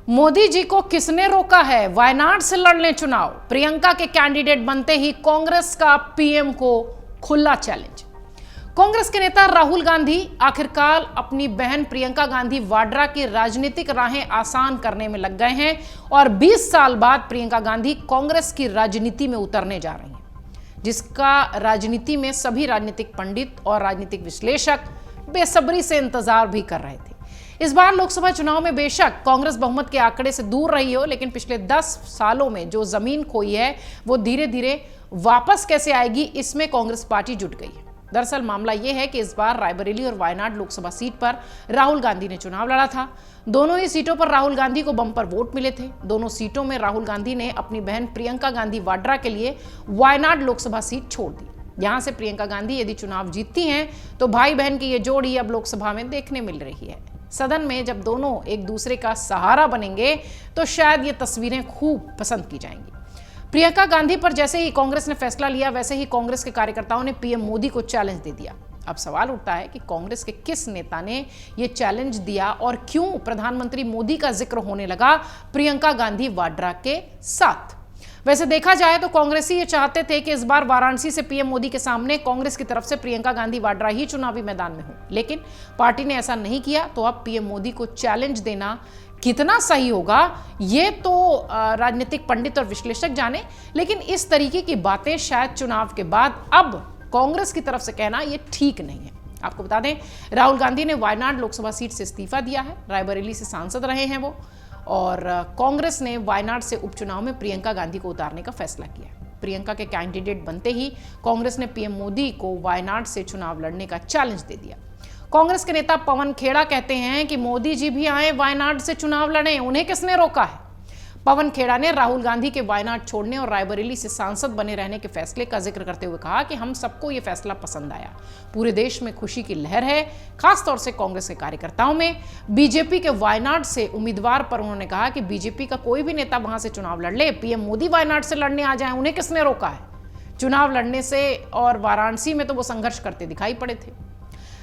मोदी जी को किसने रोका है वायनाड से लड़ने चुनाव? प्रियंका के कैंडिडेट बनते ही कांग्रेस का पीएम को खुला चैलेंज। कांग्रेस के नेता राहुल गांधी आखिरकार अपनी बहन प्रियंका गांधी वाड्रा की राजनीतिक राहें आसान करने में लग गए हैं और 20 साल बाद प्रियंका गांधी कांग्रेस की राजनीति में उतरने जा रही हैं, जिसका राजनीति में सभी राजनीतिक पंडित और राजनीतिक विश्लेषक बेसब्री से इंतजार भी कर रहे थे। इस बार लोकसभा चुनाव में बेशक कांग्रेस बहुमत के आंकड़े से दूर रही हो, लेकिन पिछले 10 सालों में जो जमीन खोई है वो धीरे धीरे वापस कैसे आएगी, इसमें कांग्रेस पार्टी जुट गई है। दरअसल मामला यह है कि इस बार रायबरेली और वायनाड लोकसभा सीट पर राहुल गांधी ने चुनाव लड़ा था। दोनों ही सीटों पर राहुल गांधी को बम्पर वोट मिले थे। दोनों सीटों में राहुल गांधी ने अपनी बहन प्रियंका गांधी वाड्रा के लिए वायनाड लोकसभा सीट छोड़ दी। यहां से प्रियंका गांधी यदि चुनाव जीतती हैं तो भाई बहन की ये जोड़ी अब लोकसभा में देखने मिल रही है। सदन में जब दोनों एक दूसरे का सहारा बनेंगे तो शायद ये तस्वीरें खूब पसंद की जाएंगी। प्रियंका गांधी पर जैसे ही कांग्रेस ने फैसला लिया, वैसे ही कांग्रेस के कार्यकर्ताओं ने पीएम मोदी को चैलेंज दे दिया। अब सवाल उठता है कि कांग्रेस के किस नेता ने ये चैलेंज दिया और क्यों प्रधानमंत्री मोदी का जिक्र होने लगा प्रियंका गांधी वाड्रा के साथ। वैसे देखा जाए तो कांग्रेसी ये चाहते थे कि इस बार वाराणसी से पीएम मोदी के सामने कांग्रेस की तरफ से प्रियंका गांधी वाड्रा ही चुनावी मैदान में हो, लेकिन पार्टी ने ऐसा नहीं किया। तो अब पीएम मोदी को चैलेंज देना कितना सही होगा ये तो राजनीतिक पंडित और विश्लेषक जाने, लेकिन इस तरीके की बातें शायद चुनाव के बाद अब कांग्रेस की तरफ से कहना ये ठीक नहीं है। आपको बता दें, राहुल गांधी ने वायनाड लोकसभा सीट से इस्तीफा दिया है। रायबरेली से सांसद रहे हैं वो, और कांग्रेस ने वायनाड से उपचुनाव में प्रियंका गांधी को उतारने का फैसला किया है। प्रियंका के कैंडिडेट बनते ही कांग्रेस ने पीएम मोदी को वायनाड से चुनाव लड़ने का चैलेंज दे दिया। कांग्रेस के नेता पवन खेड़ा कहते हैं कि मोदी जी भी आए वायनाड से चुनाव लड़ें, उन्हें किसने रोका है? पवन खेड़ा ने राहुल गांधी के वायनाड छोड़ने और रायबरेली से सांसद बने रहने के फैसले का जिक्र करते हुए कहा कि हम सबको ये फैसला पसंद आया। पूरे देश में खुशी की लहर है, खासतौर से कांग्रेस के कार्यकर्ताओं में। बीजेपी के वायनाड से उम्मीदवार पर उन्होंने कहा कि बीजेपी का कोई भी नेता वहां से चुनाव लड़ ले, पीएम मोदी वायनाड से लड़ने आ जाए, उन्हें किसने रोका है? चुनाव लड़ने से और वाराणसी में तो वो संघर्ष करते दिखाई पड़े थे।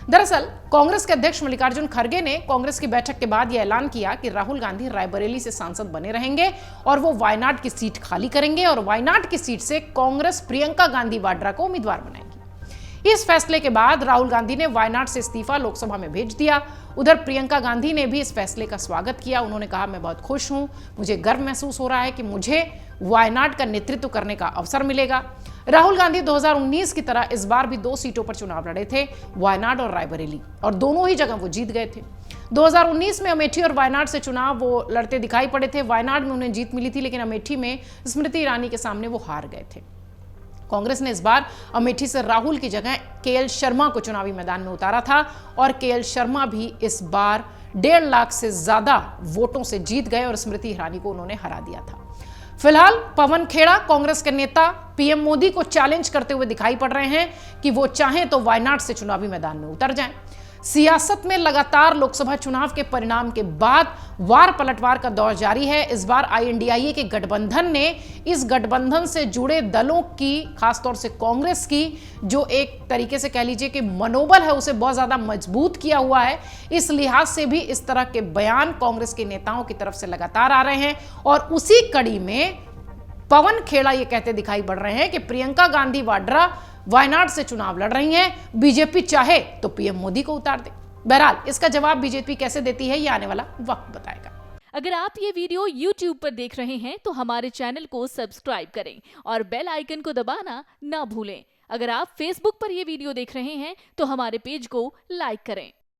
दरअसल कांग्रेस के अध्यक्ष मल्लिकार्जुन खड़गे ने कांग्रेस की बैठक के बाद यह ऐलान किया कि राहुल गांधी रायबरेली से सांसद बने रहेंगे और वो वायनाड की सीट खाली करेंगे और वायनाड की सीट से कांग्रेस प्रियंका गांधी वाड्रा को उम्मीदवार बनाएगी। इस फैसले के बाद राहुल गांधी ने वायनाड से इस्तीफा लोकसभा में भेज दिया। उधर प्रियंका गांधी ने भी इस फैसले का स्वागत किया। उन्होंने कहा, मैं बहुत खुश हूं, मुझे गर्व महसूस हो रहा है कि मुझे वायनाड का नेतृत्व करने का अवसर मिलेगा। राहुल गांधी 2019 की तरह इस बार भी 2 सीटों पर चुनाव लड़े थे, वायनाड और रायबरेली, और दोनों ही जगह वो जीत गए थे। 2019 में अमेठी और वायनाड से चुनाव वो लड़ते दिखाई पड़े थे। वायनाड में उन्हें जीत मिली थी, लेकिन अमेठी में स्मृति ईरानी के सामने वो हार गए थे। कांग्रेस ने इस बार अमेठी से राहुल की जगह केएल शर्मा को चुनावी मैदान में उतारा था और केएल शर्मा भी इस बार 1.5 लाख से ज्यादा वोटों से जीत गए और स्मृति ईरानी को उन्होंने हरा दिया था। फिलहाल पवन खेड़ा कांग्रेस के नेता पीएम मोदी को चैलेंज करते हुए दिखाई पड़ रहे हैं कि वो चाहें तो वायनाड से चुनावी मैदान में उतर जाएं। सियासत में लगातार लोकसभा चुनाव के परिणाम के बाद वार पलटवार का दौर जारी है। इस बार आईएनडीआईए के गठबंधन ने इस गठबंधन से जुड़े दलों की, खासतौर से कांग्रेस की, जो एक तरीके से कह लीजिए कि मनोबल है, उसे बहुत ज्यादा मजबूत किया हुआ है। इस लिहाज से भी इस तरह के बयान कांग्रेस के नेताओं की तरफ से लगातार आ रहे हैं और उसी कड़ी में पवन खेड़ा ये कहते दिखाई पड़ रहे हैं कि प्रियंका गांधी वाड्रा वायनाड से चुनाव लड़ रही हैं, बीजेपी चाहे तो पीएम मोदी को उतार दे। बहरहाल इसका जवाब बीजेपी कैसे देती है, ये आने वाला वक्त बताएगा। अगर आप ये वीडियो YouTube पर देख रहे हैं तो हमारे चैनल को सब्सक्राइब करें और बेल आइकन को दबाना ना भूलें। अगर आप Facebook पर ये वीडियो देख रहे हैं तो हमारे पेज को लाइक करें।